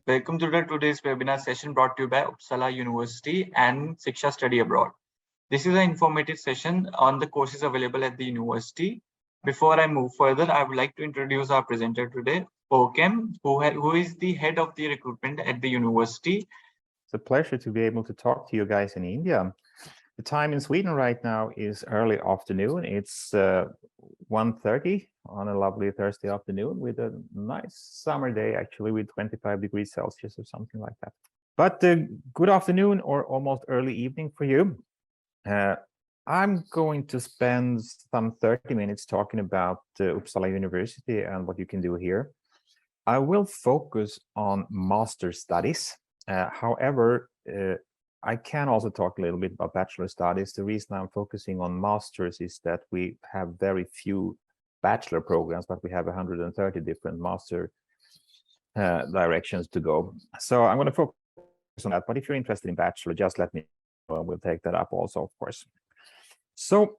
Welcome to today's webinar session brought to you by Uppsala University and Shiksha Study Abroad. This is an informative session on the courses available at the university. Before I move further, I would like to introduce our presenter today, Okem, who is the head of the recruitment at the university. It's a pleasure to be able to talk to you guys in India. The time in Sweden right now is early afternoon. It's 1:30 on a lovely Thursday afternoon with a nice summer day, actually, with 25 degrees Celsius or something like that. But good afternoon or almost early evening for you. I'm going to spend some 30 minutes talking about Uppsala University and what you can do here. I will focus on master studies. However, I can also talk a little bit about bachelor studies. The reason I'm focusing on masters is that we have very few bachelor programs, but we have 130 different master directions to go. So I'm going to focus on that. But if you're interested in bachelor, just let me know. We'll take that up also, of course. So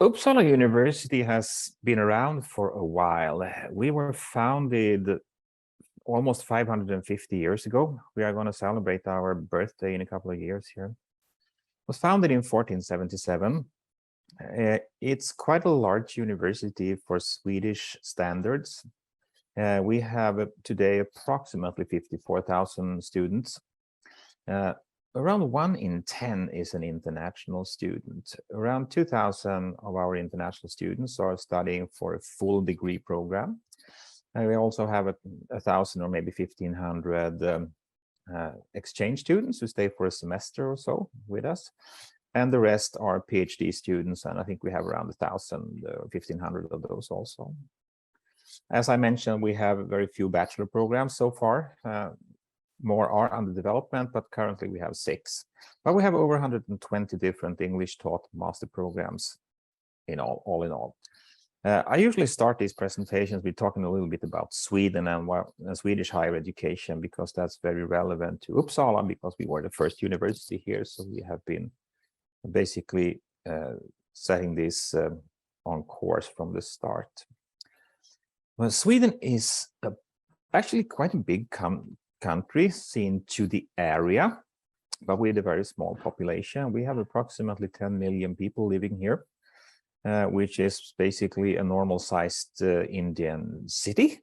Uppsala University has been around for a while. We were founded almost 550 years ago. We are going to celebrate our birthday in a couple of years here. It was founded in 1477. It's quite a large university for Swedish standards. We have today approximately 54,000 students. Around 1 in 10 is an international student. Around 2,000 of our international students are studying for a full degree program. And we also have 1,000 or maybe 1,500 exchange students who stay for a semester or so with us. And the rest are PhD students, and I think we have around 1,000, 1,500 of those also. As I mentioned, we have very few bachelor programs so far. More are under development, but currently we have 6. But we have over 120 different English-taught master programs in all in all. I usually start these presentations with talking a little bit about Sweden and Swedish higher education, because that's very relevant to Uppsala, because we were the first university here. So we have been basically setting this on course from the start. Well, Sweden is actually quite a big country seen to the area, but with a very small population. We have approximately 10 million people living here. Which is basically a normal-sized Indian city,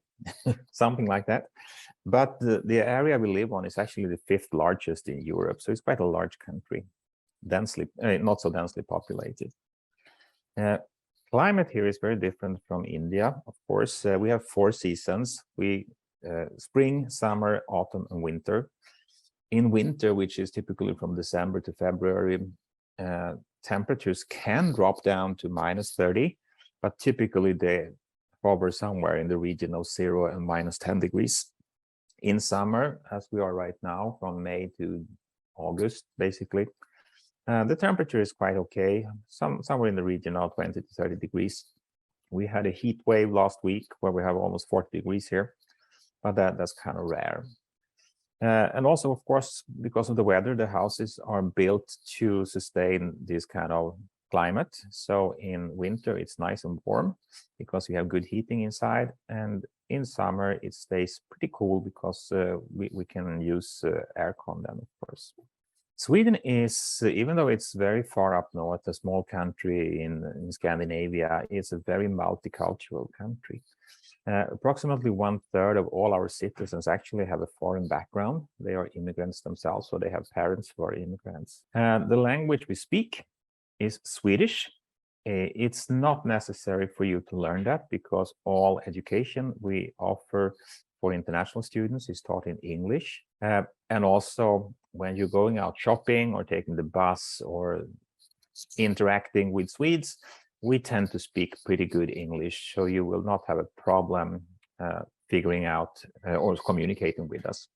something like that. But the area we live on is actually the 5th largest in Europe, so it's quite a large country, densely, not so densely populated. Climate here is very different from India, of course. We have 4 seasons: spring, summer, autumn, and winter. In winter, which is typically from December to February, temperatures can drop down to -30, but typically they hover somewhere in the region of 0 and -10 degrees. In summer, as we are right now, from May to August, basically, the temperature is quite okay, somewhere in the region of 20 to 30 degrees. We had a heat wave last week where we have almost 40 degrees here, but that's kind of rare. And also, of course, because of the weather, the houses are built to sustain this kind of climate. So in winter, it's nice and warm because we have good heating inside. And in summer, it stays pretty cool because we can use aircon then, of course. Sweden is, even though it's very far up north, a small country in Scandinavia, it's a very multicultural country. Approximately 1/3 of all our citizens actually have a foreign background. They are immigrants themselves, so they have parents who are immigrants. The language we speak is Swedish. It's not necessary for you to learn that because all education we offer for international students is taught in English. And also, when you're going out shopping or taking the bus or interacting with Swedes, we tend to speak pretty good English, so you will not have a problem figuring out or communicating with us.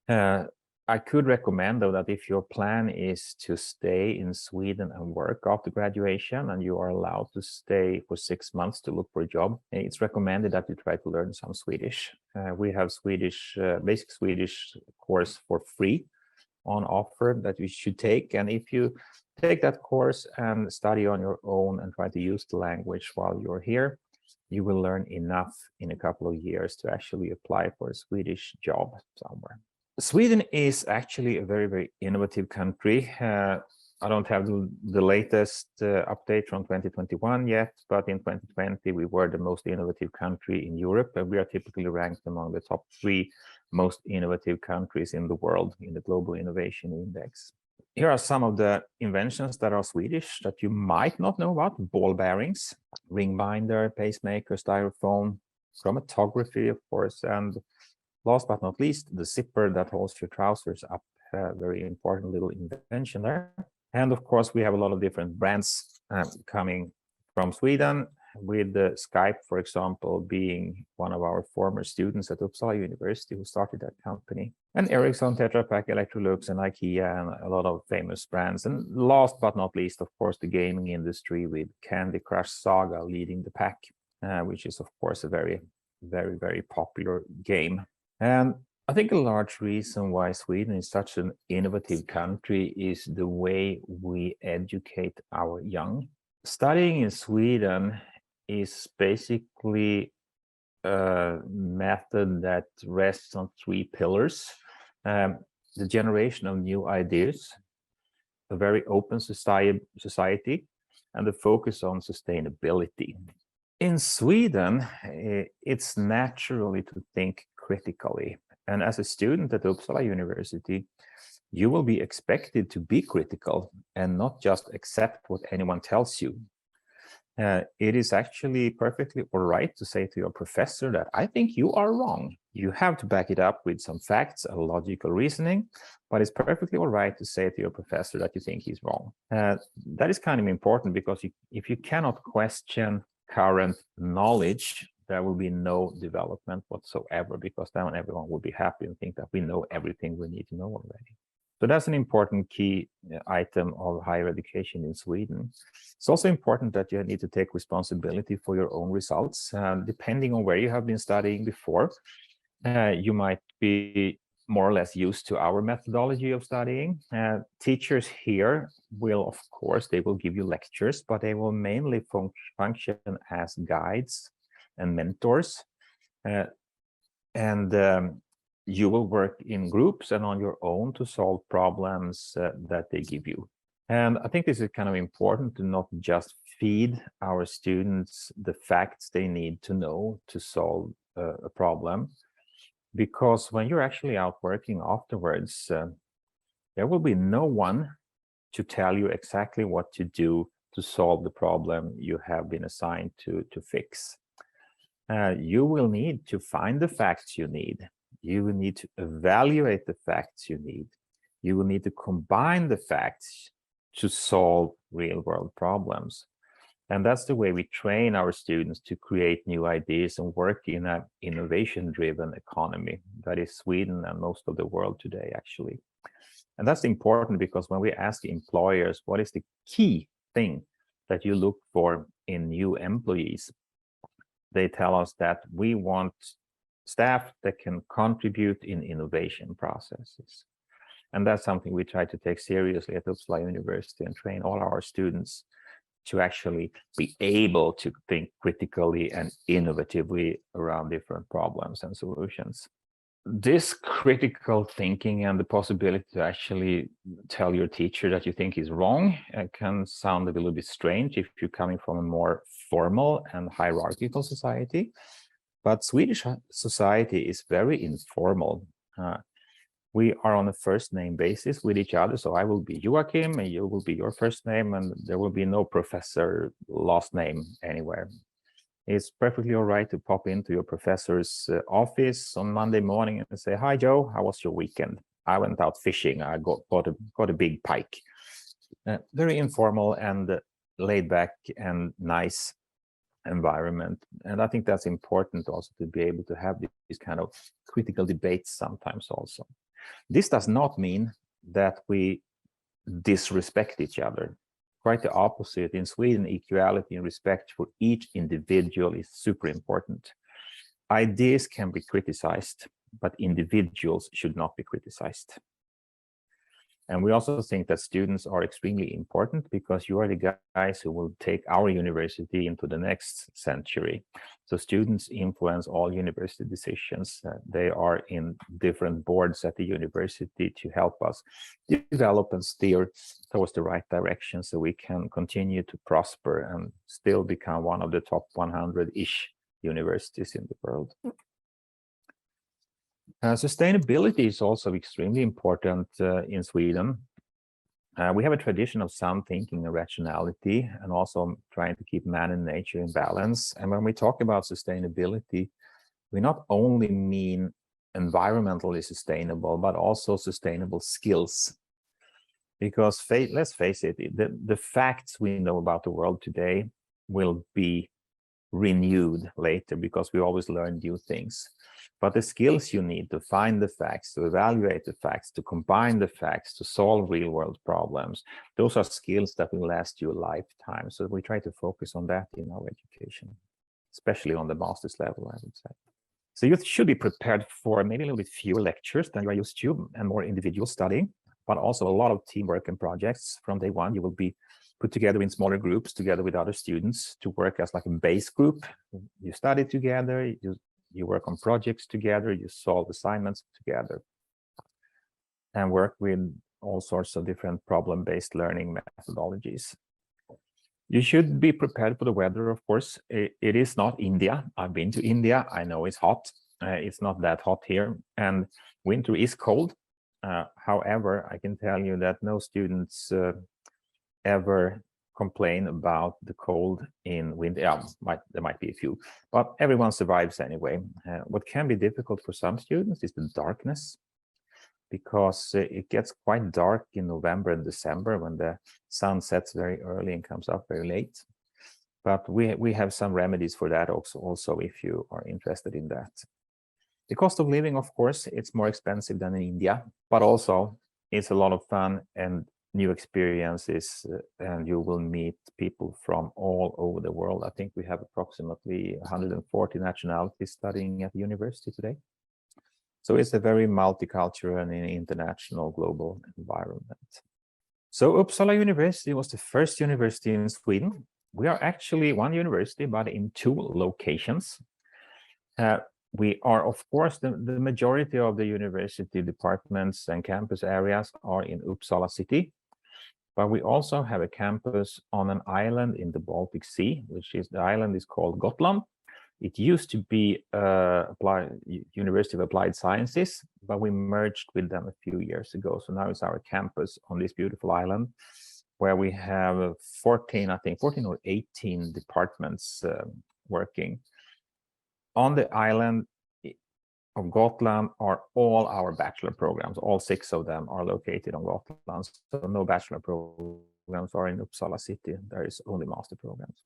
I could recommend, though, that if your plan is to stay in Sweden and work after graduation, and you are allowed to stay for 6 months to look for a job, it's recommended that you try to learn some Swedish. We have basic Swedish course for free on offer that you should take, and if you take that course and study on your own and try to use the language while you're here, you will learn enough in a couple of years to actually apply for a Swedish job somewhere. Sweden is actually a very, very innovative country. I don't have the latest update from 2021 yet, but in 2020, we were the most innovative country in Europe, and we are typically ranked among the top 3 most innovative countries in the world in the Global Innovation Index. Here are some of the inventions that are Swedish that you might not know about: ball bearings, ring binder, pacemaker, styrofoam, chromatography, of course, and last but not least, the zipper that holds your trousers up. Very important little invention there. And of course, we have a lot of different brands coming from Sweden, with Skype, for example, being one of our former students at Uppsala University who started that company. And Ericsson, Tetra Pak, Electrolux, and IKEA, and a lot of famous brands. And last but not least, of course, the gaming industry, with Candy Crush Saga leading the pack, which is, of course, a very, very, very popular game. And I think a large reason why Sweden is such an innovative country is the way we educate our young. Studying in Sweden is basically a method that rests on 3 pillars: the generation of new ideas, a very open society, and the focus on sustainability. In Sweden, it's naturally to think critically. And as a student at Uppsala University, you will be expected to be critical and not just accept what anyone tells you. It is actually perfectly all right to say to your professor that I think you are wrong. You have to back it up with some facts and logical reasoning, but it's perfectly all right to say to your professor that you think he's wrong. That is kind of important, because if you cannot question current knowledge, there will be no development whatsoever, because then everyone will be happy and think that we know everything we need to know already. So that's an important key item of higher education in Sweden. It's also important that you need to take responsibility for your own results. Depending on where you have been studying before, you might be more or less used to our methodology of studying. Teachers here will, of course, they will give you lectures, but they will mainly function as guides and mentors. You will work in groups and on your own to solve problems that they give you. And I think this is kind of important, to not just feed our students the facts they need to know to solve a problem, because when you're actually out working afterwards, there will be no one to tell you exactly what to do to solve the problem you have been assigned to fix. You will need to find the facts you need. You will need to evaluate the facts you need. You will need to combine the facts to solve real-world problems. And that's the way we train our students to create new ideas and work in an innovation-driven economy. That is Sweden and most of the world today, actually. And that's important, because when we ask employers, what is the key thing that you look for in new employees, they tell us that we want staff that can contribute in innovation processes. And that's something we try to take seriously at Uppsala University, and train all our students to actually be able to think critically and innovatively around different problems and solutions. This critical thinking and the possibility to actually tell your teacher that you think is wrong can sound a little bit strange if you're coming from a more formal and hierarchical society. But Swedish society is very informal. We are on a first name basis with each other. So I will be Joachim and you will be your first name, and there will be no professor last name anywhere. It's perfectly all right to pop into your professor's office on Monday morning and say, "Hi, Joe, how was your weekend? I went out fishing. I got a big pike." Very informal and laid back and nice environment. And I think that's important also, to be able to have these kind of critical debates sometimes also. This does not mean that we disrespect each other. Quite the opposite. In Sweden, equality and respect for each individual is super important. Ideas can be criticized, but individuals should not be criticized. And we also think that students are extremely important because you are the guys who will take our university into the next century. So students influence all university decisions. They are in different boards at the university to help us develop and steer towards the right direction so we can continue to prosper and still become one of the top 100-ish universities in the world. Sustainability is also extremely important in Sweden. We have a tradition of sound thinking and rationality, and also trying to keep man and nature in balance. And when we talk about sustainability, we not only mean environmentally sustainable, but also sustainable skills. Because let's face it, the facts we know about the world today will be renewed later because we always learn new things. But the skills you need to find the facts, to evaluate the facts, to combine the facts, to solve real world problems, those are skills that will last you a lifetime. So we try to focus on that in our education, especially on the master's level, I would say. So you should be prepared for maybe a little bit fewer lectures than you are used to and more individual studying, but also a lot of teamwork and projects. From day one, you will be put together in smaller groups together with other students to work as like a base group. You study together, you work on projects together, you solve assignments together, and work with all sorts of different problem-based learning methodologies. You should be prepared for the weather, of course. It is not India. I've been to India. I know it's hot. It's not that hot here, and winter is cold. However, I can tell you that no students ever complain about the cold in winter. Yeah, there might be a few, but everyone survives anyway. What can be difficult for some students is the darkness, because it gets quite dark in November and December when the sun sets very early and comes up very late. But we have some remedies for that also if you are interested in that. The cost of living, of course, it's more expensive than in India, but also it's a lot of fun and new experiences, and you will meet people from all over the world. I think we have approximately 140 nationalities studying at the university today. So it's a very multicultural and international global environment. So Uppsala University was the first university in Sweden. We are actually one university, but in two locations. We are, of course, the majority of the university departments and campus areas are in Uppsala city. But we also have a campus on an island in the Baltic Sea, the island is called Gotland. It used to be University of Applied Sciences, but we merged with them a few years ago. So now it's our campus on this beautiful island, where we have 14 or 18 departments working. On the island of Gotland are all our bachelor programs. All 6 of them are located on Gotland. So no bachelor programs are in Uppsala city. There is only master programs.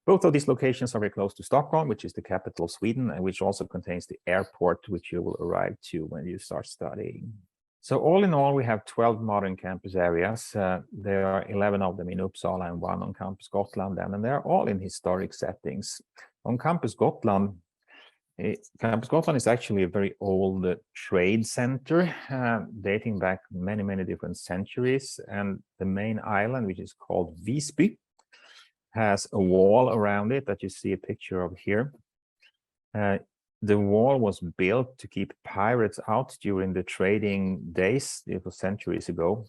Both of these locations are very close to Stockholm, which is the capital of Sweden, and which also contains the airport, which you will arrive to when you start studying. So all in all, we have 12 modern campus areas. There are 11 of them in Uppsala and 1 on Campus Gotland, and they're all in historic settings. On Campus Gotland is actually a very old trade center, dating back many different centuries. And the main island, which is called Visby, has a wall around it that you see a picture of here. The wall was built to keep pirates out during the trading days. It was centuries ago.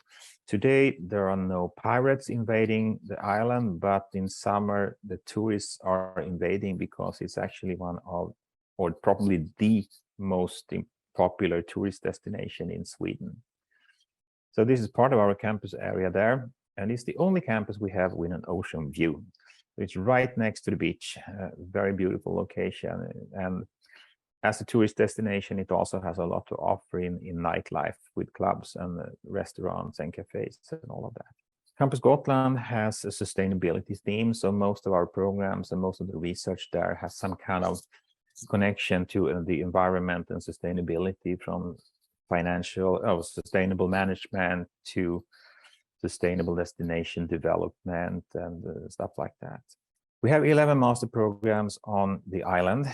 Today, there are no pirates invading the island, but in summer, the tourists are invading because it's actually one of, or probably the most popular tourist destination in Sweden. So this is part of our campus area there, and it's the only campus we have with an ocean view. It's right next to the beach, very beautiful location. And as a tourist destination, it also has a lot to offer in nightlife with clubs and restaurants and cafes and all of that. Campus Gotland has a sustainability theme, so most of our programs and most of the research there has some kind of connection to the environment and sustainability, from sustainable management to sustainable destination development and stuff like that. We have 11 master programs on the island.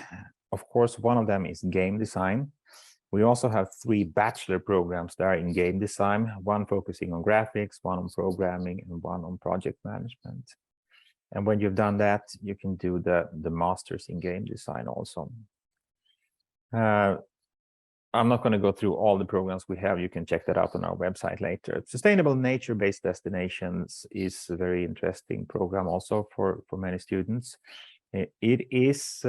Of course, one of them is game design. We also have 3 bachelor programs there in game design, one focusing on graphics, one on programming, and one on project management. And when you've done that, you can do the masters in game design also. I'm not going to go through all the programs we have. You can check that out on our website later. Sustainable nature-based destinations is a very interesting program also for many students. It is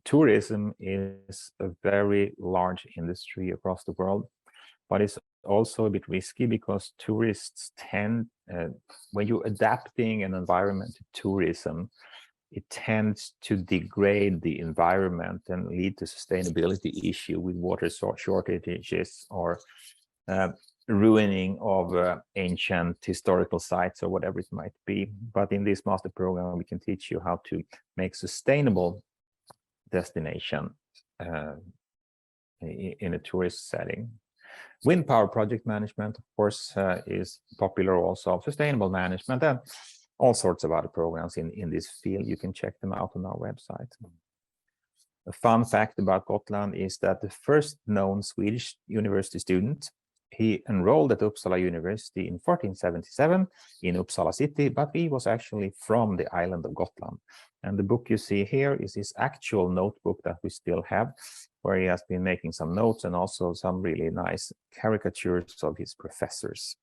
tourism is a very large industry across the world, but it's also a bit risky because tourists tend, when you're adapting an environment to tourism, it tends to degrade the environment and lead to sustainability issue with water shortages or ruining of ancient historical sites or whatever it might be. But in this master program, we can teach you how to make sustainable destination in a tourist setting. Wind power project management, of course, is popular also. Sustainable management and all sorts of other programs in this field. You can check them out on our website. A fun fact about Gotland is that the first known Swedish university student, he enrolled at Uppsala University in 1477 in Uppsala city, but he was actually from the island of Gotland. And the book you see here is his actual notebook that we still have, where he has been making some notes and also some really nice caricatures of his professors.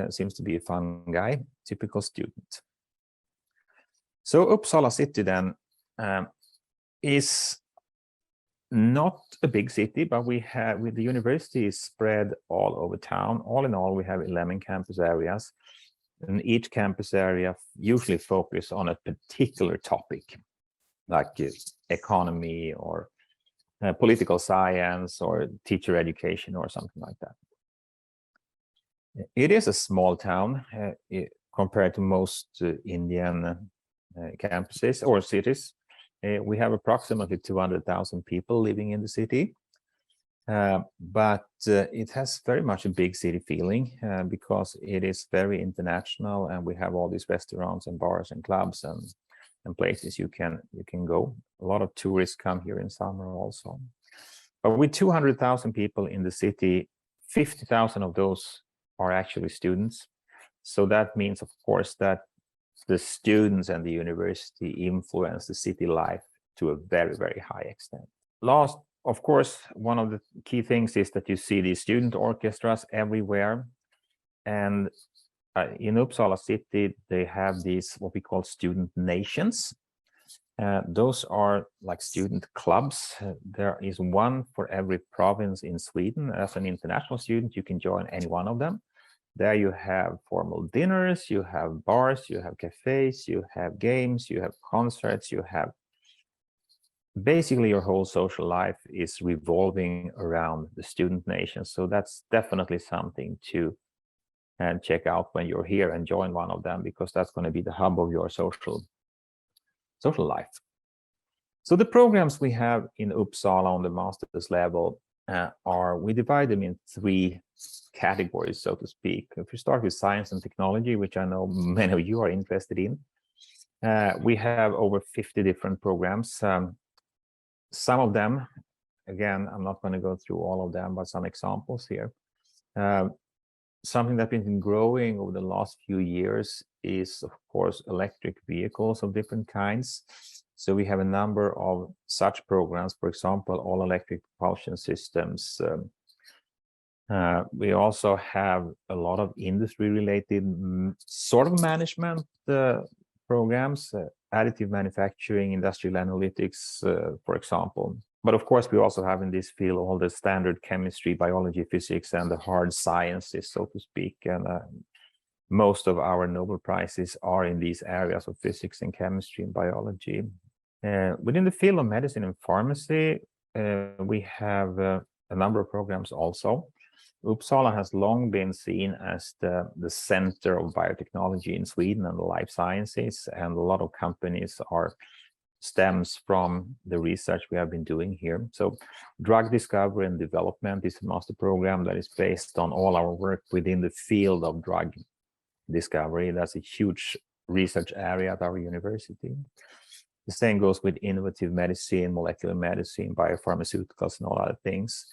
Seems to be a fun guy, typical student. So Uppsala city then is not a big city, but we have, with the university is spread all over town. All in all, we have 11 campus areas, and each campus area usually focus on a particular topic, like economy or political science or teacher education or something like that. It is a small town compared to most Indian campuses or cities. We have approximately 200,000 people living in the city, but it has very much a big city feeling because it is very international, and we have all these restaurants and bars and clubs and places you can go. A lot of tourists come here in summer also. But with 200,000 people in the city, 50,000 of those are actually students. So that means, of course, that the students and the university influence the city life to a very, very high extent. Last, of course, one of the key things is that you see these student orchestras everywhere. And in Uppsala city, they have these, what we call student nations. Those are like student clubs. There is one for every province in Sweden. As an international student, you can join any one of them. There you have formal dinners, you have bars, you have cafes, you have games, you have concerts, you have basically your whole social life is revolving around the student nation. So that's definitely something to check out when you're here and join one of them, because that's going to be the hub of your social life. So the programs we have in Uppsala on the master's level we divide them in 3 categories, so to speak. If we start with science and technology, which I know many of you are interested in, we have over 50 different programs. Some of them, again, I'm not going to go through all of them, but some examples here. Something that's been growing over the last few years is, of course, electric vehicles of different kinds. So we have a number of such programs, for example, all electric propulsion systems. We also have a lot of industry-related sort of management programs, additive manufacturing, industrial analytics, for example. But of course, we also have in this field all the standard chemistry, biology, physics, and the hard sciences, so to speak. And most of our Nobel Prizes are in these areas of physics and chemistry and biology. Within the field of medicine and pharmacy, we have a number of programs also. Uppsala has long been seen as the center of biotechnology in Sweden and the life sciences, and a lot of companies stems from the research we have been doing here. So drug discovery and development is a master program that is based on all our work within the field of drug discovery. That's a huge research area at our university. The same goes with innovative medicine, molecular medicine, biopharmaceuticals, and all other things.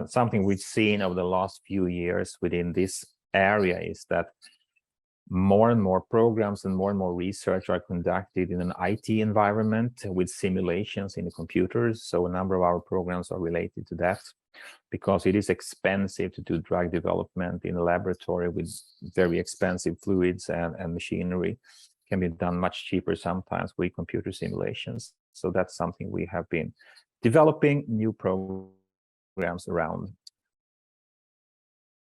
Something we've seen over the last few years within this area is that more and more programs and more research are conducted in an IT environment with simulations in the computers. So a number of our programs are related to that, because it is expensive to do drug development in a laboratory with very expensive fluids and machinery. It can be done much cheaper sometimes with computer simulations. So that's something we have been developing new programs around.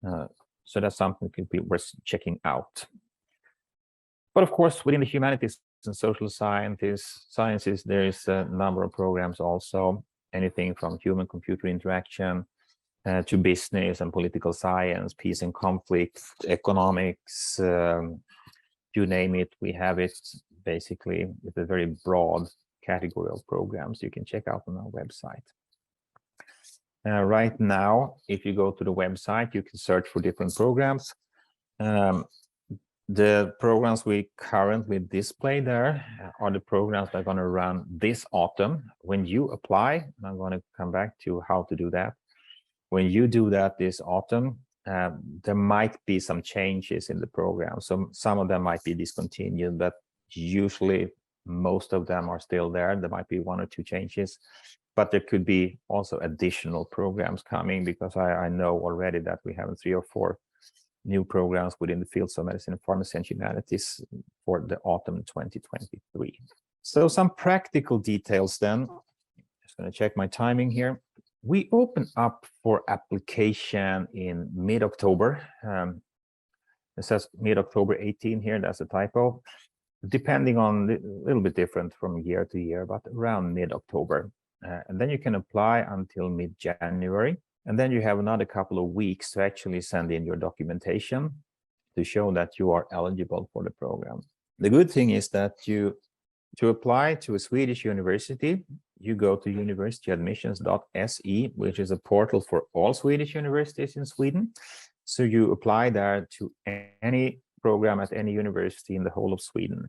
So that's something that could be worth checking out. But of course, within the humanities and social sciences, there is a number of programs also, anything from human-computer interaction to business and political science, peace and conflict, economics, you name it, we have it basically with a very broad category of programs you can check out on our website. Right now, if you go to the website, you can search for different programs. The programs we currently display there are the programs that are going to run this autumn. When you apply, I'm going to come back to how to do that. When you do that this autumn, there might be some changes in the program. So some of them might be discontinued, but usually most of them are still there. There might be one or two changes, but there could be also additional programs coming, because I know already that we have 3 or 4 new programs within the fields of medicine and pharmacy and humanities for the autumn 2023. So some practical details then. Just going to check my timing here. We open up for application in mid-October. It says mid-October 18 here, that's a typo. Depending on a little bit different from year to year, but around mid-October. And then you can apply until mid-January. And then you have another couple of weeks to actually send in your documentation to show that you are eligible for the program. The good thing is that to apply to a Swedish university, you go to universityadmissions.se, which is a portal for all Swedish universities in Sweden. So you apply there to any program at any university in the whole of Sweden.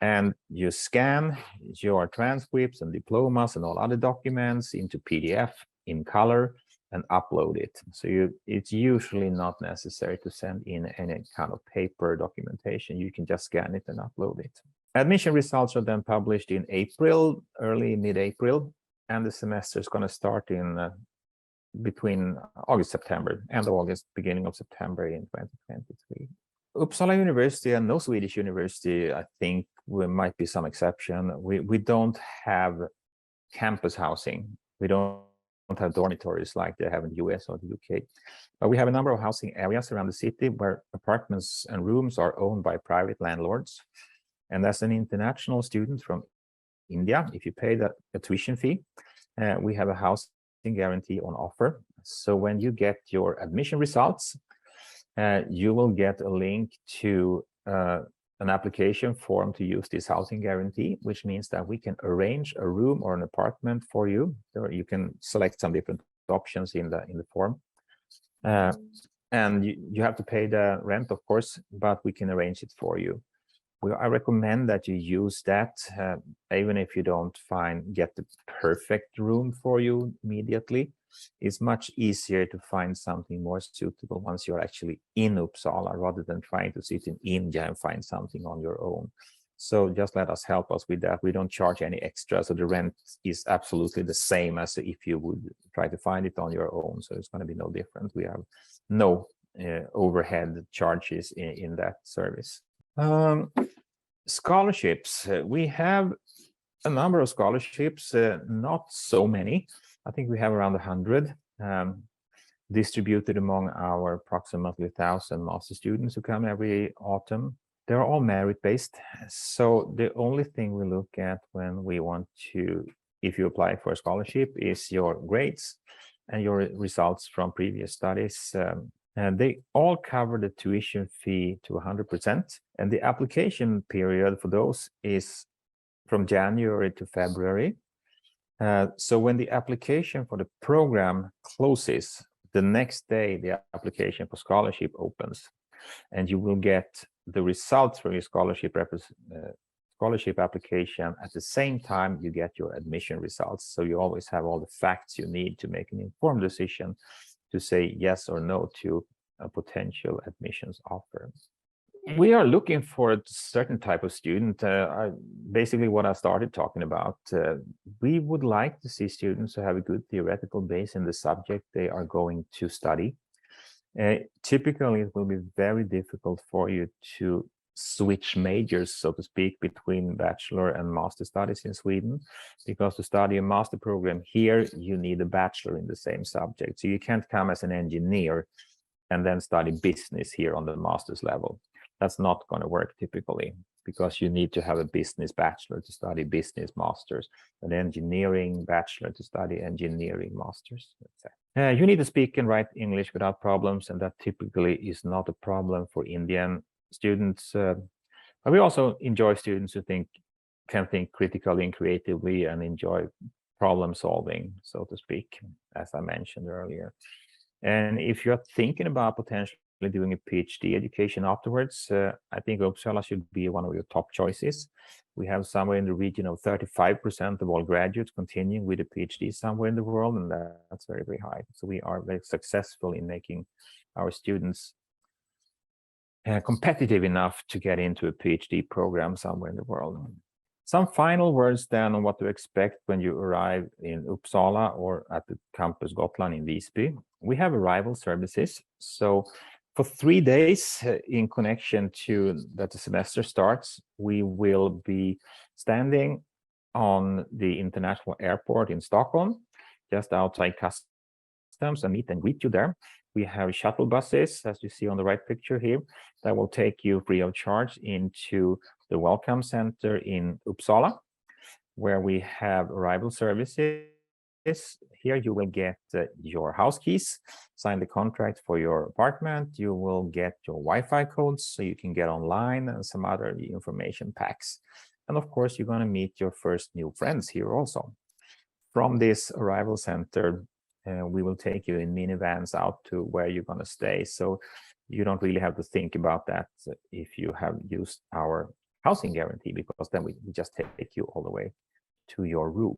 And you scan your transcripts and diplomas and all other documents into PDF in color and upload it. So it's usually not necessary to send in any kind of paper documentation. You can just scan it and upload it. Admission results are then published in April, early mid-April, and the semester is going to start in between August, September, end of August, beginning of September in 2023. Uppsala University and no Swedish university, I think there might be some exception. We don't have campus housing. We don't have dormitories like they have in the US or the UK. But we have a number of housing areas around the city where apartments and rooms are owned by private landlords. And as an international student from India, if you pay a tuition fee, we have a housing guarantee on offer. So when you get your admission results, you will get a link to an application form to use this housing guarantee, which means that we can arrange a room or an apartment for you. Or you can select some different options in the form. And you have to pay the rent, of course, but we can arrange it for you. I recommend that you use that, even if you don't get the perfect room for you immediately. It's much easier to find something more suitable once you're actually in Uppsala, rather than trying to sit in India and find something on your own. So just let us help us with that. We don't charge any extra, so the rent is absolutely the same as if you would try to find it on your own. So it's going to be no different. We have no overhead charges in that service. Scholarships. We have a number of scholarships, not so many. I think we have around 100 distributed among our approximately 1,000 master students who come every autumn. They're all merit-based. So the only thing we look at when we want to, if you apply for a scholarship, is your grades and your results from previous studies. And they all cover the tuition fee to 100%. And the application period for those is from January to February. So when the application for the program closes, the next day the application for scholarship opens, and you will get the results for your scholarship scholarship application. At the same time, you get your admission results. So you always have all the facts you need to make an informed decision to say yes or no to a potential admissions offer. We are looking for a certain type of student. Basically, what I started talking about, we would like to see students who have a good theoretical base in the subject they are going to study. Typically, it will be very difficult for you to switch majors, so to speak, between bachelor and master studies in Sweden, because to study a master program here, you need a bachelor in the same subject. So you can't come as an engineer and then study business here on the master's level. That's not going to work typically, because you need to have a business bachelor to study business masters, an engineering bachelor to study engineering masters. You need to speak and write English without problems, and that typically is not a problem for Indian students. But we also enjoy students who can think critically and creatively and enjoy problem solving, so to speak, as I mentioned earlier. And if you're thinking about potentially doing a PhD education afterwards, I think Uppsala should be one of your top choices. We have somewhere in the region of 35% of all graduates continuing with a PhD somewhere in the world, and that's very, very high. So we are very successful in making our students competitive enough to get into a PhD program somewhere in the world. Some final words then on what to expect when you arrive in Uppsala or at the campus Gotland in Visby. We have arrival services. So for 3 days in connection to that the semester starts, we will be standing on the international airport in Stockholm, just outside customs, and meet and greet you there. We have shuttle buses, as you see on the right picture here, that will take you free of charge into the Welcome Center in Uppsala, where we have arrival services. Here you will get your house keys, sign the contract for your apartment. You will get your Wi-Fi codes so you can get online, and some other information packs. And of course, you're going to meet your first new friends here also. From this arrival center, we will take you in minivans out to where you're going to stay. So you don't really have to think about that if you have used our housing guarantee, because then we just take you all the way to your room.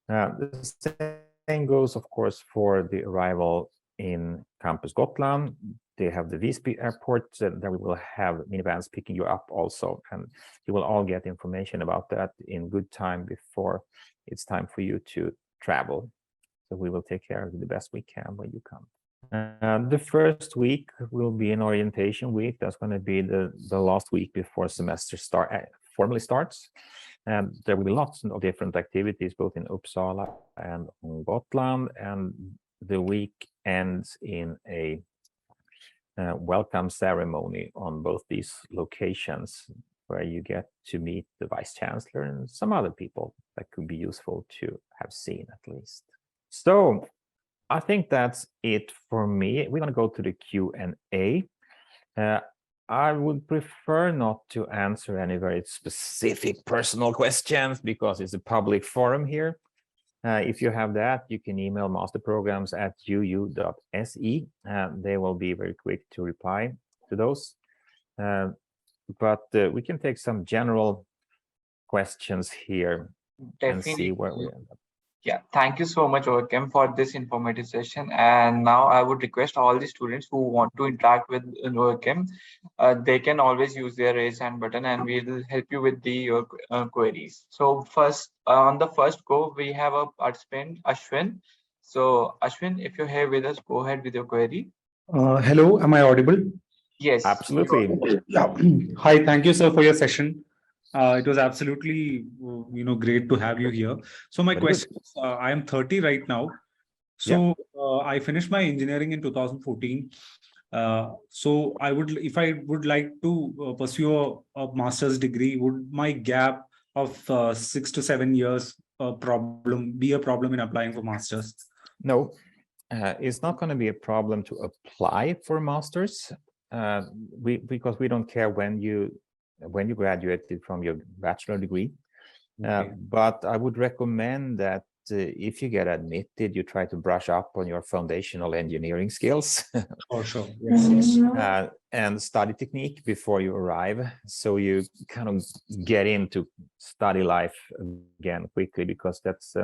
The same goes, of course, for the arrival in Campus Gotland. They have the Visby airport, there we will have minivans picking you up also, and you will all get information about that in good time before it's time for you to travel. So we will take care of you the best we can when you come. The first week will be an orientation week. That's going to be the last week before semester formally starts. And there will be lots of different activities, both in Uppsala and on Gotland. And the week ends in a welcome ceremony on both these locations, where you get to meet the Vice Chancellor and some other people that could be useful to have seen at least. So I think that's it for me. We're going to go to the Q&A. I would prefer not to answer any very specific personal questions because it's a public forum here. If you have that, you can email masterprograms@uu.se. They will be very quick to reply to those. But we can take some general questions here. Definitely. And see where we end up. Yeah, thank you so much, Jakob, for this informative session. And now I would request all the students who want to interact with Jakob, they can always use their raise hand button, and we will help you with your queries. So first, on the first go, we have a participant, Ashwin. So Ashwin, if you're here with us, go ahead with your query. Hello, am I audible? Yes, Absolutely. Yeah. Hi, thank you, sir, for your session. It was absolutely, great to have you here. So my question is, I am 30 right now. So I finished my engineering in 2014. So if I would like to pursue a master's degree, would my gap of 6 to 7 years be a problem in applying for masters? No, it's not going to be a problem to apply for masters. Because we don't care when you graduated from your bachelor degree. Okay. But I would recommend that if you get admitted, you try to brush up on your foundational engineering skills. For sure. Yes. And study technique before you arrive. So you kind of get into study life again quickly, because that's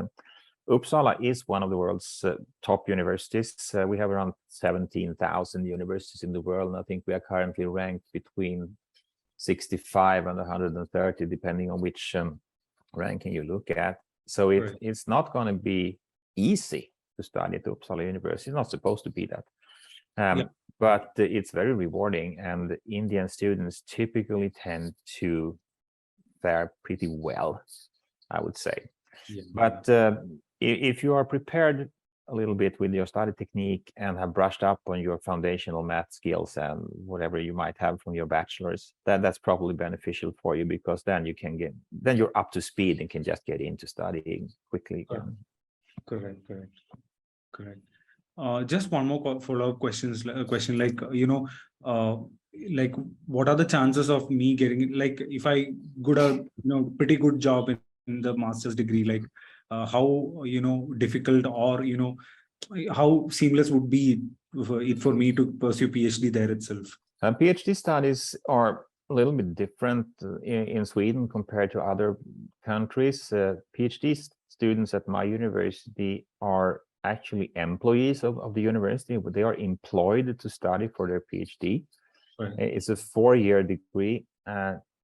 Uppsala is one of the world's top universities. We have around 17,000 universities in the world, and I think we are currently ranked between 65 and 130, depending on which ranking you look at. So it's not going to be easy to study at Uppsala University. It's not supposed to be that. But it's very rewarding, and Indian students typically tend to fare pretty well, I would say. But if you are prepared a little bit with your study technique and have brushed up on your foundational math skills and whatever you might have from your bachelor's, that's probably beneficial for you, because then you're up to speed and can just get into studying quickly. Correct. Just one more follow-up question, like, like, what are the chances of me getting, like, if I got a pretty good job in the master's degree, like how difficult, or how seamless would be for me to pursue PhD there itself? PhD studies are a little bit different in Sweden compared to other countries. PhD students at my university are actually employees of the university, but they are employed to study for their PhD. Right. It's a 4-year degree.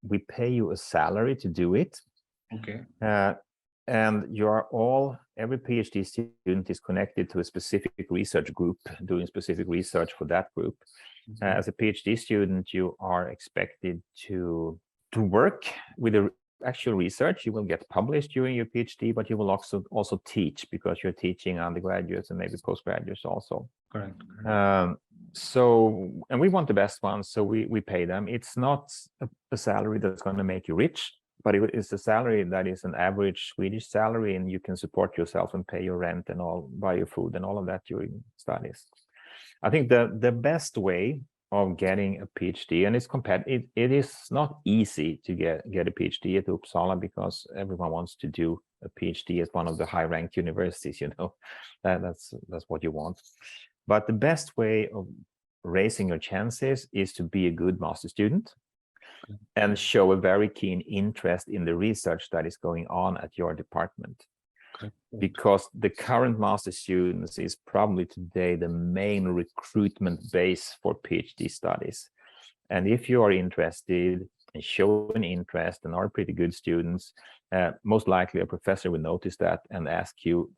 We pay you a salary to do it. Okay. And every PhD student is connected to a specific research group, doing specific research for that group. As a PhD student, you are expected to work with the actual research. You will get published during your PhD, but you will also teach, because you're teaching undergraduates and maybe postgraduates also. Correct. And we want the best ones, so we pay them. It's not a salary that's going to make you rich, but it is a salary that is an average Swedish salary, and you can support yourself and pay your rent and buy your food and all of that during studies. I think the best way of getting a PhD, and it is not easy to get a PhD at Uppsala, because everyone wants to do a PhD at one of the high-ranked universities. That's what you want. But the best way of raising your chances is to be a good master student and show a very keen interest in the research that is going on at your department. Because the current master students is probably today the main recruitment base for PhD studies. And if you are interested and show an interest and are pretty good students, most likely a professor will notice that and ask you,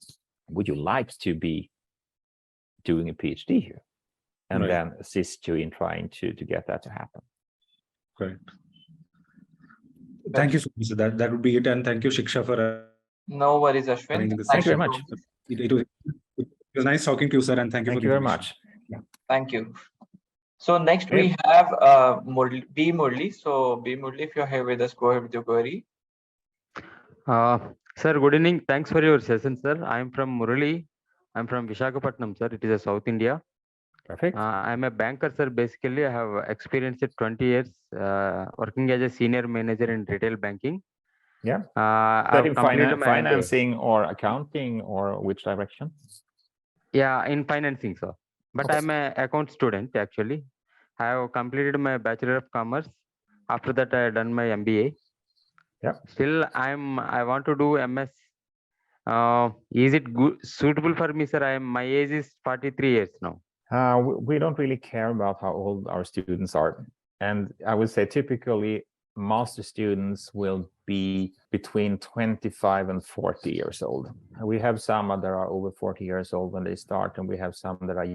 would you like to be doing a PhD here? And then assist you in trying to get that to happen. Great. Thank you so much. That would be it. And thank you, Shiksha, for no worries, Ashwin. Thank you very much. It was nice talking to you, sir, and thank you very much. Yeah. Thank you. So next we have B. Murli. So B. Murli, if you're here with us, go ahead with your query. Sir, good evening. Thanks for your session, sir. I'm from Murali. I'm from Visakhapatnam, sir. It is a South India. Perfect. I'm a banker, sir. Basically, I have experience at 20 years working as a senior manager in retail banking. Yeah. I've completed my financing or accounting, or which direction? Yeah, in financing, sir. But I'm an account student, actually. I have completed my Bachelor of Commerce. After that, I have done my MBA. Yeah. Still, I want to do MS. Is it suitable for me, sir? My age is 43 years now. We don't really care about how old our students are. And I would say typically master students will be between 25 and 40 years old. We have some that are over 40 years old when they start, and we have some that are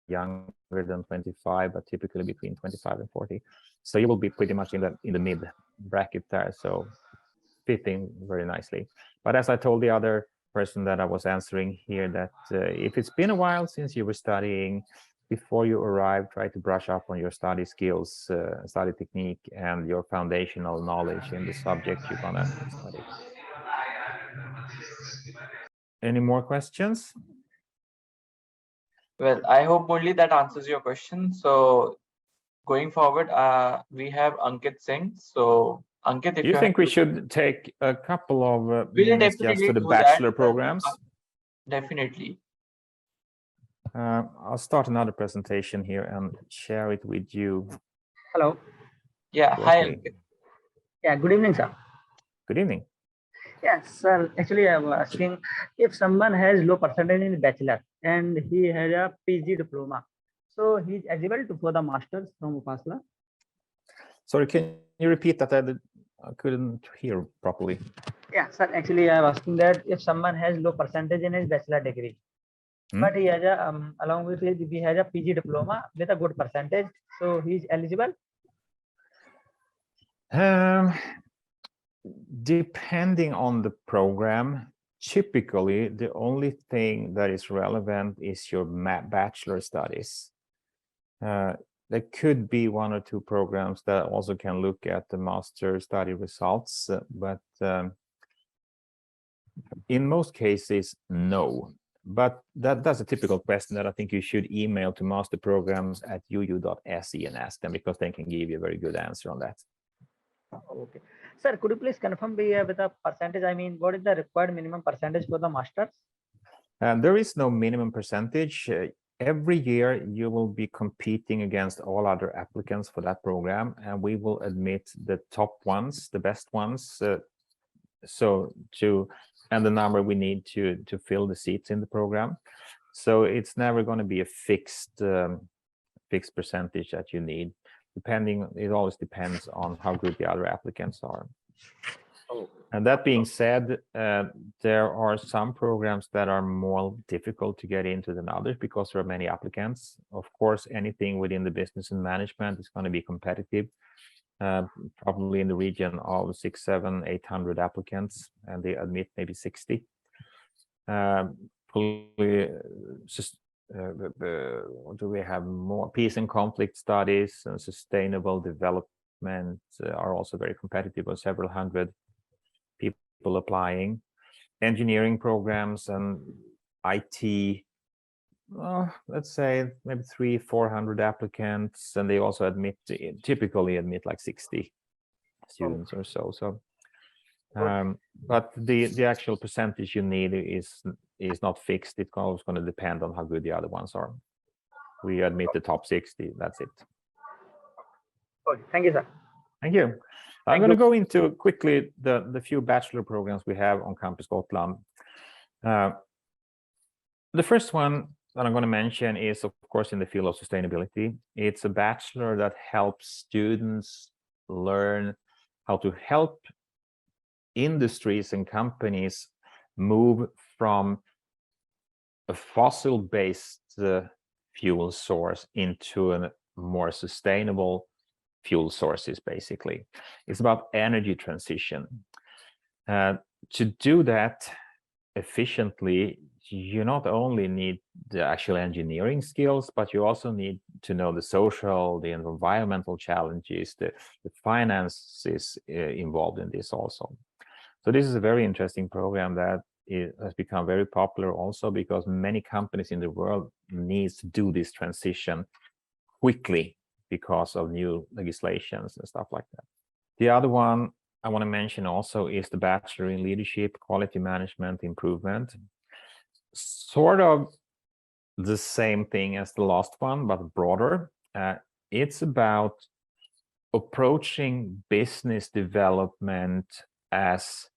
younger than 25, but typically between 25 and 40. So you will be pretty much in the mid bracket there, so fitting very nicely. But as I told the other person that I was answering here, that if it's been a while since you were studying, before you arrive, try to brush up on your study skills, study technique, and your foundational knowledge in the subject you're gonna study. Any more questions? Well, I hope only that answers your question. So going forward, we have Ankit Singh. So Ankit, if you think we should take a couple of we'll minutes just for the bachelor programs? Definitely. I'll start another presentation here and share it with you. Hello. Yeah. Hi. Closely. Yeah, good evening, sir. Good evening. Yes, sir. Actually, I was asking if someone has low percentage in Bachelor and he has a PG diploma, so he's eligible to for the masters from Uppsala. Sorry, can you repeat that? I couldn't hear properly. Yeah, sir. Actually, I was asking that if someone has low percentage in his bachelor degree, but he has a along with it, he has a PG diploma with a good percentage, so he's eligible. Depending on the program, typically the only thing that is relevant is your bachelor studies. There could be one or two programs that also can look at the master study results, but in most cases, no. But that's a typical question that I think you should email to masterprograms@uu.se and ask them, because they can give you a very good answer on that. Okay, sir. Could you please confirm with a percentage? I mean, what is the required minimum percentage for the masters? There is no minimum percentage. Every year you will be competing against all other applicants for that program, and we will admit the top ones, the best ones, and the number we need to fill the seats in the program. So it's never going to be a fixed percentage that you need. It always depends on how good the other applicants are. And that being said, there are some programs that are more difficult to get into than others because there are many applicants. Of course, anything within the business and management is going to be competitive, probably in the region of 600, 700, 800 applicants, and they admit maybe 60. What do we have more? Peace and conflict studies and sustainable development are also very competitive, with several hundred people applying. Engineering programs and IT, let's say maybe 300-400 applicants, and they also typically admit like 60 students or so. But the actual percentage you need is not fixed. It's always going to depend on how good the other ones are. We admit the top 60. That's it. Okay, thank you, sir. Thank you. I'm going to go into quickly the few bachelor programs we have on Campus Gotland. The first one that I'm going to mention is, of course, in the field of sustainability. It's a bachelor that helps students learn how to help industries and companies move from a fossil-based fuel source into a more sustainable fuel sources, basically. It's about energy transition. To do that efficiently, you not only need the actual engineering skills, but you also need to know the social, the environmental challenges, the finances involved in this also. So this is a very interesting program that has become very popular also because many companies in the world need to do this transition quickly because of new legislations and stuff like that. The other one I want to mention also is the Bachelor in Leadership, Quality Management, Improvement. Sort of the same thing as the last one, but broader. It's about approaching business development as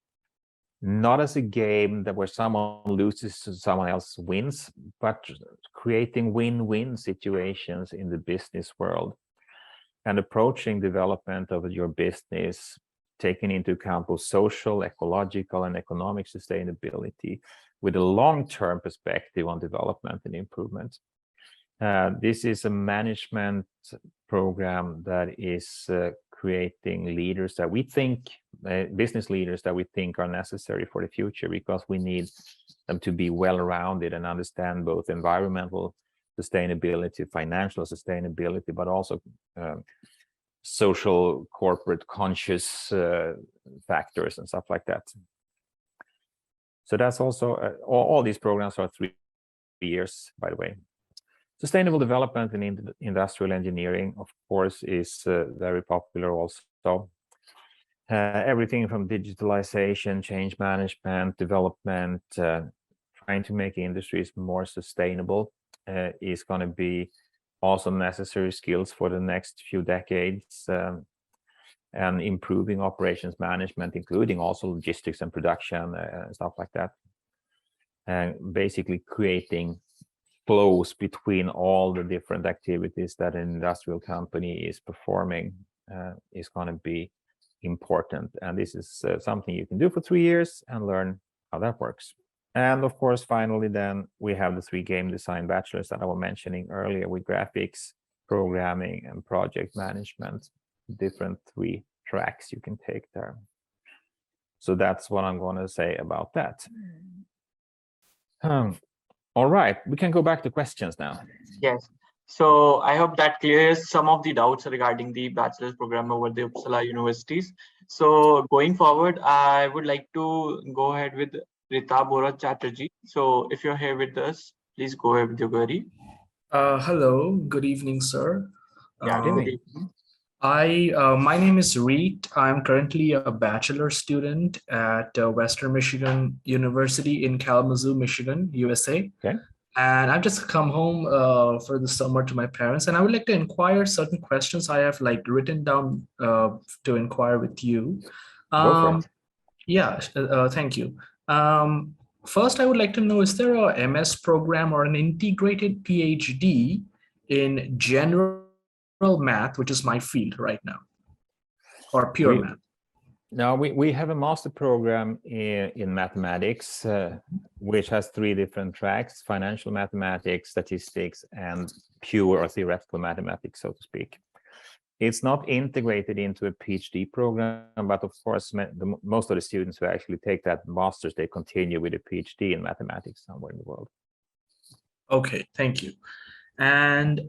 not as a game where someone loses and someone else wins, but creating win-win situations in the business world and approaching development of your business, taking into account both social, ecological, and economic sustainability with a long-term perspective on development and improvement. This is a management program that is creating leaders that we think, business leaders that we think are necessary for the future, because we need them to be well-rounded and understand both environmental sustainability, financial sustainability, but also social, corporate, conscious factors and stuff like that. So that's also, all these programs are 3 years, by the way. Sustainable development in industrial engineering, of course, is very popular also. Everything from digitalization, change management, development, trying to make industries more sustainable is going to be also necessary skills for the next few decades, and improving operations management, including also logistics and production and stuff like that. And basically creating flows between all the different activities that an industrial company is performing is going to be important. And this is something you can do for 3 years and learn how that works. And of course, finally, then we have the 3 game design bachelors that I was mentioning earlier with graphics, programming, and project management. Different 3 tracks you can take there. So that's what I'm going to say about that. All right, we can go back to questions now. Yes. So I hope that clears some of the doubts regarding the bachelor's program over the Uppsala universities. So going forward, I would like to go ahead with Rita Bora Chatterjee. So if you're here with us, please go ahead with your query. Hello, good evening, sir. Yeah, good evening. My name is Reet. I'm currently a bachelor student at Western Michigan University in Kalamazoo, Michigan, USA. Okay. And I've just come home for the summer to my parents, and I would like to inquire certain questions I have like written down to inquire with you. Go for it. Yeah, thank you. First, I would like to know, is there a MS program or an integrated PhD in general math, which is my field right now, or pure math? No, we have a master program in mathematics, which has 3 different tracks: financial mathematics, statistics, and pure or theoretical mathematics, so to speak. It's not integrated into a PhD program, but of course, most of the students who actually take that master's, they continue with a PhD in mathematics somewhere in the world. Okay, thank you. And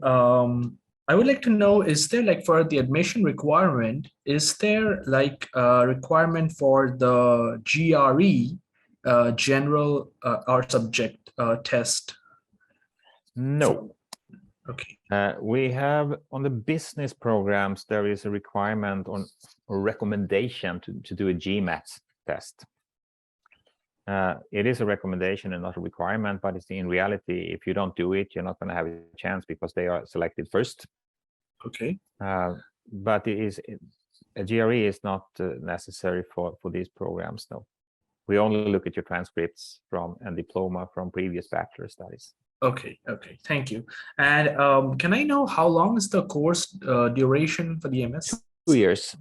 I would like to know, is there like for the admission requirement, is there like a requirement for the GRE, general art subject test? No. Okay. We have on the business programs, there is a requirement on a recommendation to do a GMAT test. It is a recommendation and not a requirement, but it's in reality, if you don't do it, you're not going to have a chance because they are selected first. Okay. But a GRE is not necessary for these programs. No, we only look at your transcripts and diploma from previous bachelor studies. Okay. Okay. Thank you. And can I know how long is the course duration for the MS? 2 years.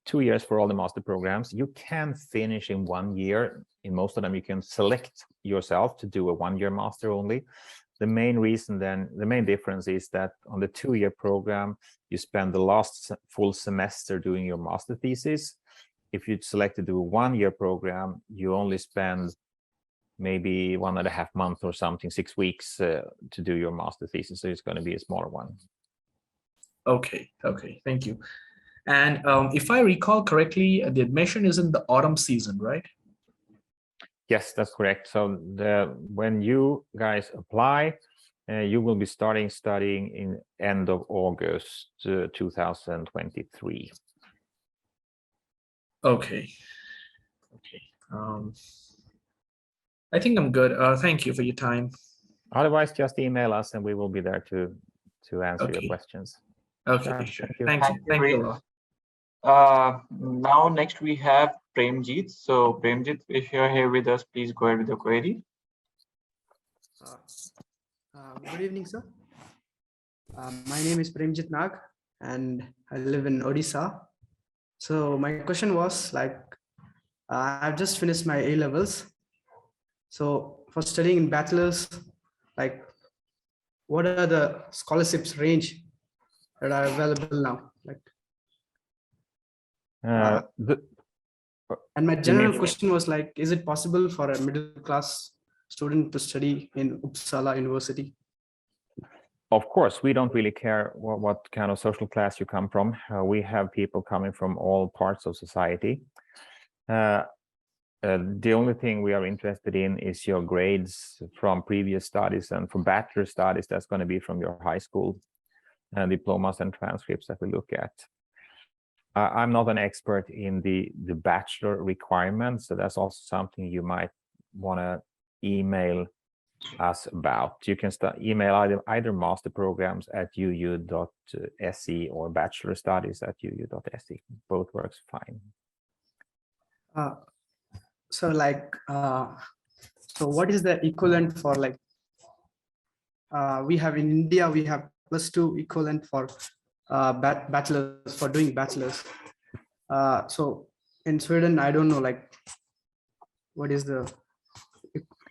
2 years for all the master programs. You can finish in 1 year. In most of them, you can select yourself to do a 1-year master only. The main reason then, the main difference is that on the 2-year program, you spend the last full semester doing your master thesis. If you select to do a 1-year program, you only spend maybe 1.5 months or something, 6 weeks to do your master thesis. So it's going to be a smaller one. Okay. Okay. Thank you. And if I recall correctly, the admission is in the autumn season, right? Yes, that's correct. So when you guys apply, you will be studying in end of August 2023. Okay. Okay. I think I'm good. Thank you for your time. Otherwise, just email us and we will be there to answer your Okay. questions. Okay, sure. Thank you. Thank you. Thank you a lot. Now next we have Premjit. So Premjit, if you're here with us, please go ahead with your query. Good evening, sir. My name is Premjit Nag and I live in Odisha. So my question was like, I've just finished my A-levels. So for studying in bachelor's, like what are the scholarships range that are available now? Like, and my general question was like, is it possible for a middle class student to study in Uppsala University? Of course, we don't really care what kind of social class you come from. We have people coming from all parts of society. The only thing we are interested in is your grades from previous studies, and from bachelor studies, that's going to be from your high school diplomas and transcripts that we look at. I'm not an expert in the bachelor requirements, so that's also something you might want to email us about. You can email either master programs at uu.se or bachelor studies at uu.se. Both works fine. So like, so what is the equivalent for like, we have in India, we have +2 equivalent for bachelors, for doing bachelors. So in Sweden, I don't know, like, what is the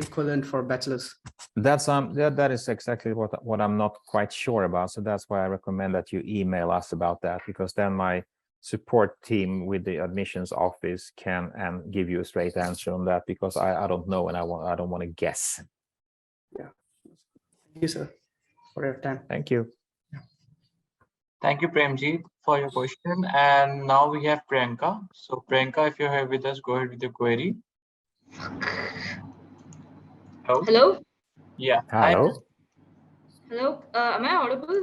equivalent for bachelors? That is exactly what I'm not quite sure about. So that's why I recommend that you email us about that, because then my support team with the admissions office can give you a straight answer on that, because I don't know, and I don't want to guess. Yeah. Thank you, sir, for your time. Thank you. Thank you, Premjit, for your question. And now we have Priyanka. So Priyanka, if you're here with us, go ahead with your query. Hello? Hello? Yeah. Hello. Hello? Am I audible?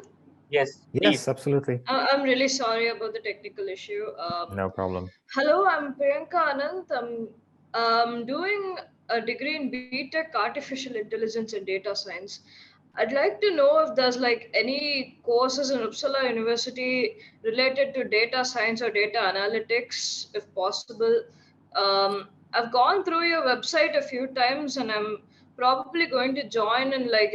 Yes. Yes, Please. absolutely. I'm really sorry about the technical issue. No problem. Hello, I'm Priyanka Anand. I'm doing a degree in BTech Artificial Intelligence and Data Science. I'd like to know if there's like any courses in Uppsala University related to data science or data analytics, if possible. I've gone through your website a few times, and I'm probably going to join in like,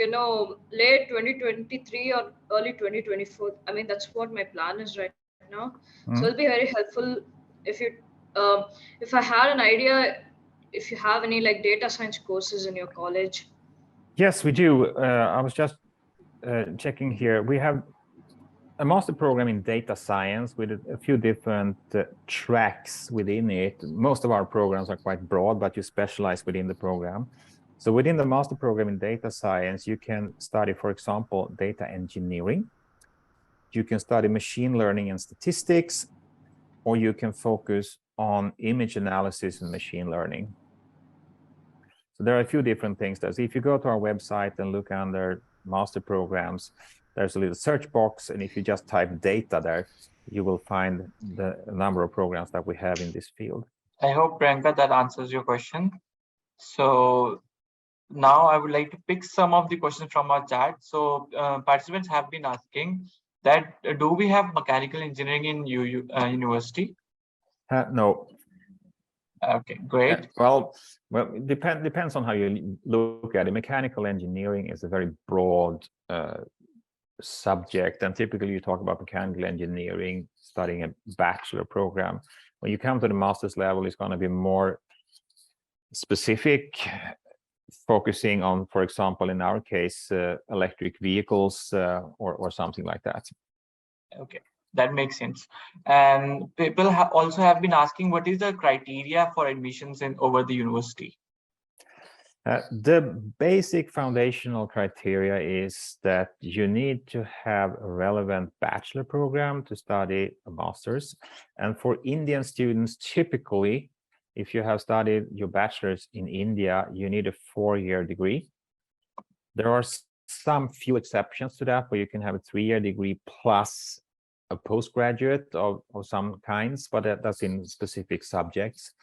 late 2023 or early 2024. I mean, that's what my plan is right now. So it'll be very helpful if you, if I had an idea, if you have any like data science courses in your college. Yes, we do. I was just checking here. We have a master program in data science with a few different tracks within it. Most of our programs are quite broad, but you specialize within the program. So within the master program in data science, you can study, for example, data engineering. You can study machine learning and statistics, or you can focus on image analysis and machine learning. So there are a few different things there. So if you go to our website and look under master programs, there's a little search box, and if you just type data there, you will find the number of programs that we have in this field. I hope, Priyanka, that answers your question. So now I would like to pick some of the questions from our chat. So participants have been asking that, do we have mechanical engineering in university? No. Okay, great. Well, it depends on how you look at it. Mechanical engineering is a very broad subject, and typically you talk about mechanical engineering studying a bachelor program. When you come to the master's level, it's going to be more specific, focusing on, for example, in our case, electric vehicles or something like that. Okay, that makes sense. And people also have been asking, what is the criteria for admissions over the university? The basic foundational criteria is that you need to have a relevant bachelor program to study a master's. And for Indian students, typically, if you have studied your bachelor's in India, you need a 4-year degree. There are some few exceptions to that, where you can have a 3-year degree plus a postgraduate of some kinds, but that's in specific subjects.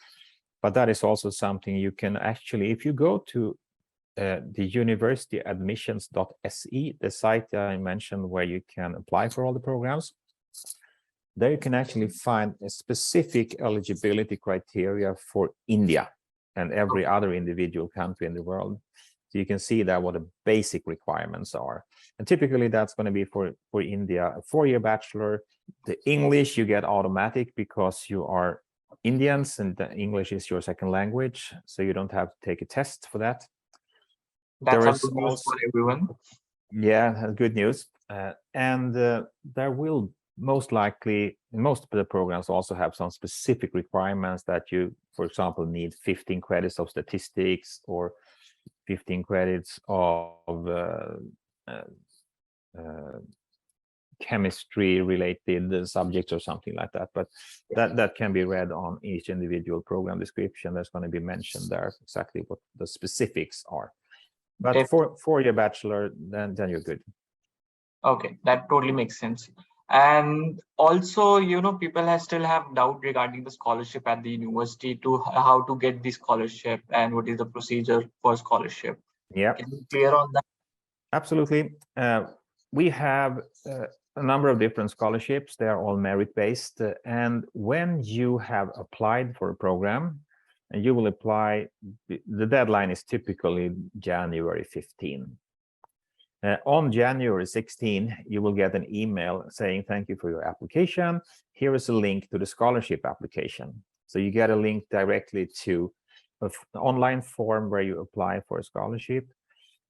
But that is also something you can actually, if you go to the universityadmissions.se, the site I mentioned where you can apply for all the programs, there you can actually find a specific eligibility criteria for India and every other individual country in the world. So you can see that what the basic requirements are. And typically that's going to be for India, a 4-year bachelor. The English you get automatic because you are Indians and the English is your second language. So you don't have to take a test for that. That's good news for everyone. Yeah, good news. And there will most likely, most of the programs also have some specific requirements that you, for example, need 15 credits of statistics or 15 credits of chemistry related subjects or something like that. But that can be read on each individual program description. There's going to be mentioned there exactly what the specifics are. But for your bachelor, then you're good. Okay, that totally makes sense. And also, people still have doubt regarding the scholarship at the university, to how to get the scholarship and what is the procedure for scholarship. Yeah. Can you clear on that? Absolutely. We have a number of different scholarships. They are all merit-based. And when you have applied for a program, and you will apply, the deadline is typically January 15. On January 16, you will get an email saying, thank you for your application. Here is a link to the scholarship application. So you get a link directly to an online form where you apply for a scholarship.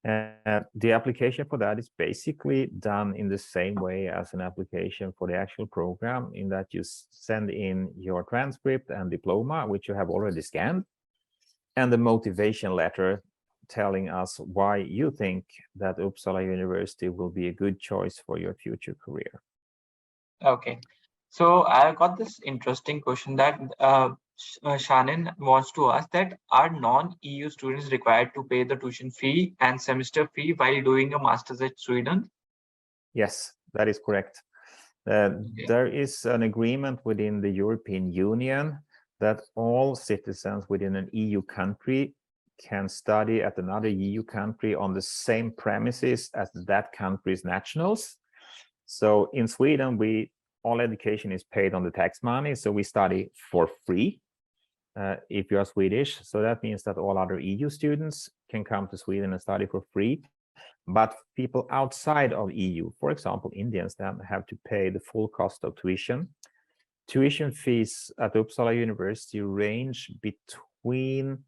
The application for that is basically done in the same way as an application for the actual program, in that you send in your transcript and diploma, which you have already scanned, and the motivation letter telling us why you think that Uppsala University will be a good choice for your future career. Okay. So I got this interesting question that Shannon wants to ask, that are non-EU students required to pay the tuition fee and semester fee while doing a master's at Sweden? Yes, that is correct. There is an agreement within the European Union that all citizens within an EU country can study at another EU country on the same premises as that country's nationals. So in Sweden, all education is paid on the tax money, so we study for free if you are Swedish. So that means that all other EU students can come to Sweden and study for free. But people outside of EU, for example, Indians, then have to pay the full cost of tuition. Tuition fees at Uppsala University range between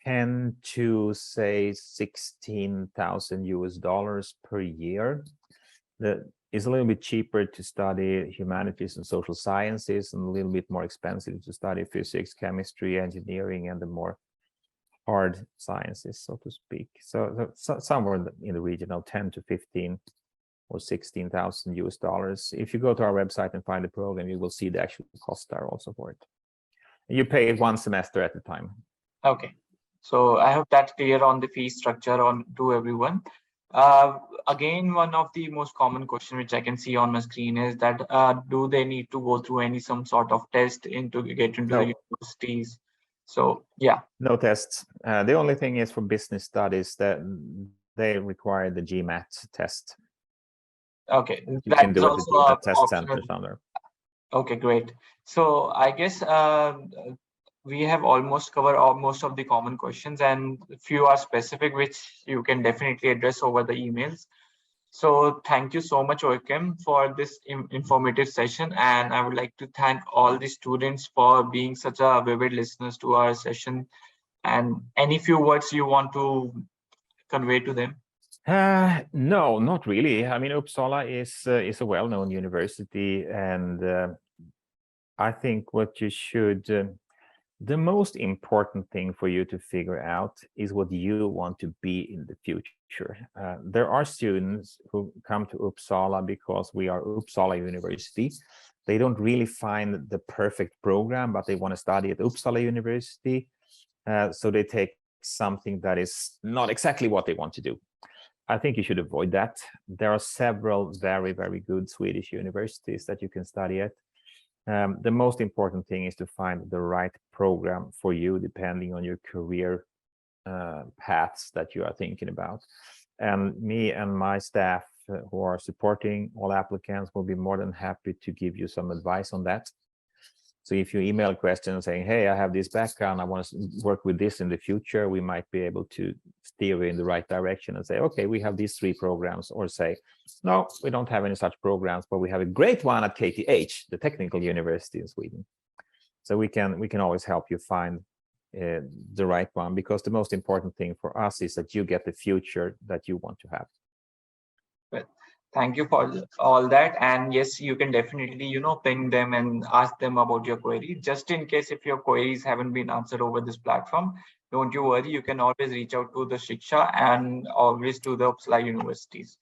10 to say $16,000 per year. It's a little bit cheaper to study humanities and social sciences, and a little bit more expensive to study physics, chemistry, engineering, and the more hard sciences, so to speak. So somewhere in the region of 10 to 15 or $16,000. If you go to our website and find the program, you will see the actual cost there also for it. You pay it one semester at a time. Okay. So I hope that's clear on the fee structure to everyone. Again, one of the most common questions which I can see on my screen is that do they need to go through some sort of test to get into the universities? So yeah. No tests. The only thing is for business studies that they require the GMAT test. Okay. You can do it at the test center somewhere. Okay, great. So I guess we have almost covered most of the common questions, and a few are specific, which you can definitely address over the emails. So thank you so much, Joachim, for this informative session. And I would like to thank all the students for being such a vivid listeners to our session. And any few words you want to convey to them? No, not really. I mean, Uppsala is a well-known university, and I think what you should, the most important thing for you to figure out is what you want to be in the future. There are students who come to Uppsala because we are Uppsala University. They don't really find the perfect program, but they want to study at Uppsala University. So they take something that is not exactly what they want to do. I think you should avoid that. There are several very, very good Swedish universities that you can study at. The most important thing is to find the right program for you, depending on your career paths that you are thinking about. And me and my staff who are supporting all applicants will be more than happy to give you some advice on that. So if you email a question saying, hey, I have this background, I want to work with this in the future, we might be able to steer you in the right direction and say, okay, we have these 3 programs, or say, no, we don't have any such programs, but we have a great one at KTH, the technical university in Sweden. So we can always help you find the right one, because the most important thing for us is that you get the future that you want to have. Well, thank you for all that. And yes, you can definitely, ping them and ask them about your query. Just in case if your queries haven't been answered over this platform, don't you worry, you can always reach out to the Shiksha and always to the Uppsala universities.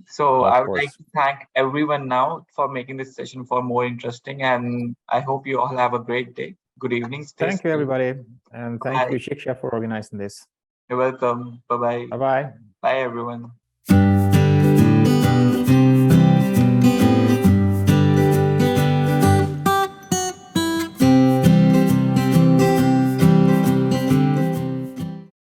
So I would like to thank everyone now for making this session more interesting. And I hope you all have a great day. Good evening. Thank you, everybody. And thank you, Shiksha, for organizing this. You're welcome. Bye-bye. Bye-bye. Bye, everyone.